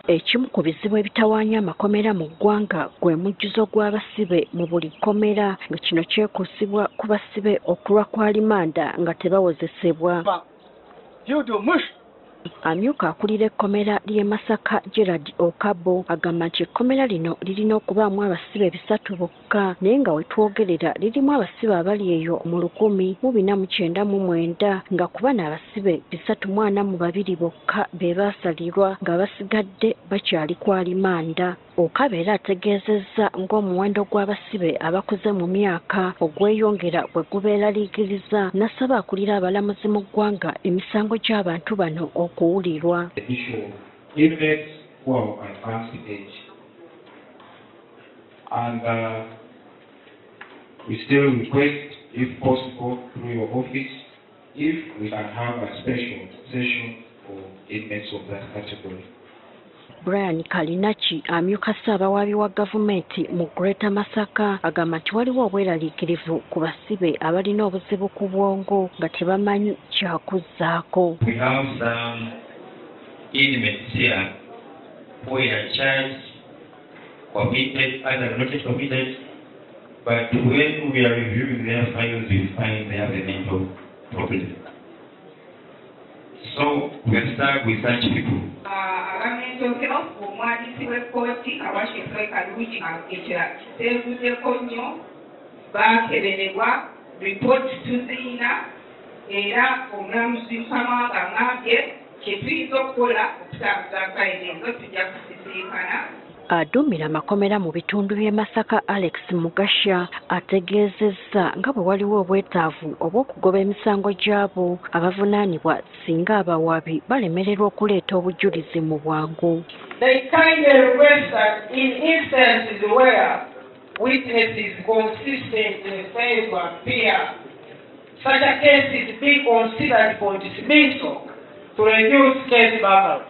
Ekimu ku bizibu ebitawaanya amakomera mu ggwanga gwe mujjuzo gw'abasibe mu buli kkomera nga kino kyekuusibwa ku basibe okulwa kwa limanda nga tebawozesebwa. Amyuka akulira ekkomera ly'e Masaka Gerard Okabo agamba nti ekkomera lino lirina okubaamu abasibe 3 bokka naye nga we twogerera lirimu abasibe abali eyo mu 1499 nga ku bano abasibe 342 bokka be baasalirwa nga basigadde bakyali kwa limanda. Okabo era ategeezezza ng'omuwendo gw'abasibe abakuze mu myaka ogweyongera bwe gubeera liigiriza n'asaba akulira abalamuzi mu ggwanga emisango gy'abantu bano okuwulirwa. We still request, if possible, through your office, if we can have a special session for inmates of that category. Brian Kalinachi amyuka Ssaabawaabi wa gavumenti mu Greater Masaka agamba nti waliwo obweraliikirivu ku basibe abalina obuzibu ku bwongo nga tebamanyi kyakuzzaako. We have some inmates here who are charged, committed, either not committed, but when we are reviewing their files, we find they have a mental problem. So we are stuck with such people. Omwandisi w'ekkooti Kabashekwe Kalungi ekirala kiteebuddeko nnyo baakeberebwa ripooti tuziina era omulamuzi Mukama ng'angambye kye tuyinza okukola okutambuza fayiro ezo tujja kusisinkana. Aduumira amakomera mu bitundu by'e Masaka Alex Mugasha ategeezezza nga bwe waliwo obwetaavu obw'okugoba emisango gy'abo abavunaanibwa singa abawaabi balemererwa okuleeta obujulizi mu bwangu. They kindly request that in instances where witnesses consistently fail to appear, such a case is being considered for dismissal to reduce case burden.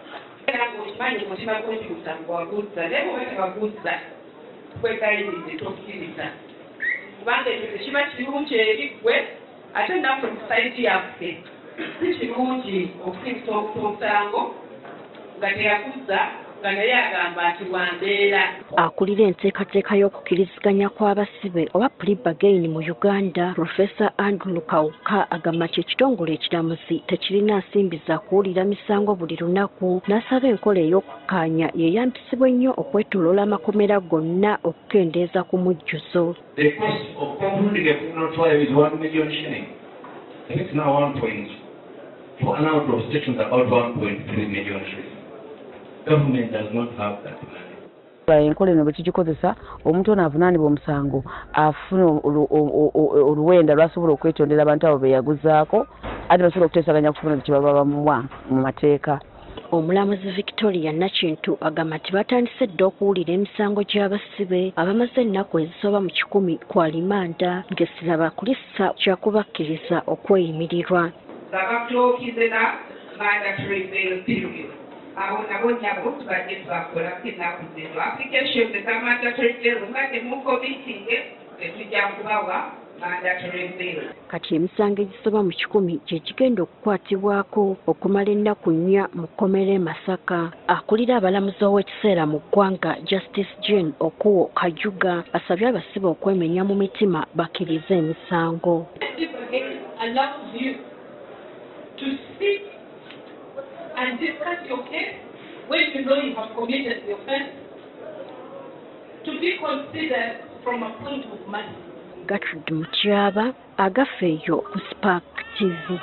Akulira enteekateeka y'okukkiriziganya kw'abasibe oba plea bargain mu Uganda, Professor Andrew Kawuka agamba nti ekitongole ekiramuzi tekirina nsimbi za kuwulira misango buli lunaku n'asaba enkola ey'okukkaanya yeeyambisibwe nnyo okwetooloola amakomera gonna okukendeeza ku mujjuzo. The cost of concluding a criminal trial is 1 million shillings. It's now 1 point. For an out of station about 1.3 million shillings. Government does not have that money. Enkola eno bwe tugikozesa omuntu ono avunaanibwa omusango afuna oluwenda lwasobola okwetondera abantu abo be yaguzaako ate basobola okuteesaganya kufuna kye baba bamuwa mu mateeka. Omulamuzi Victoria Nakintu agamba nti batandise dda okuwulira emisango gy'abasibe abamaze ennaku ezisoba mu 10 kwa limanda ng'essira bakulisa kyakubakkiriza okweyimirirwa. Abo nabo nyabo tubadde twakola ennaku zino application za mandatory bail mbadde muko bitinge tujja kubawa mandatory bail. Kati emisango egisoba mu 10 gye gigenda okukwatibwako okumala ennaku 4 mu kkomera e Masaka. Akulira abalamuzi ow'ekiseera mu ggwanga Justice Jane Okuwo Kajuga asabye abasibe okwemenya mu mitima bakkirize emisango. And discuss your case when you know you have committed the offense to be considered from a point of mercy. Gertrude Mutyaba, Agafeeyo ku Spark TV.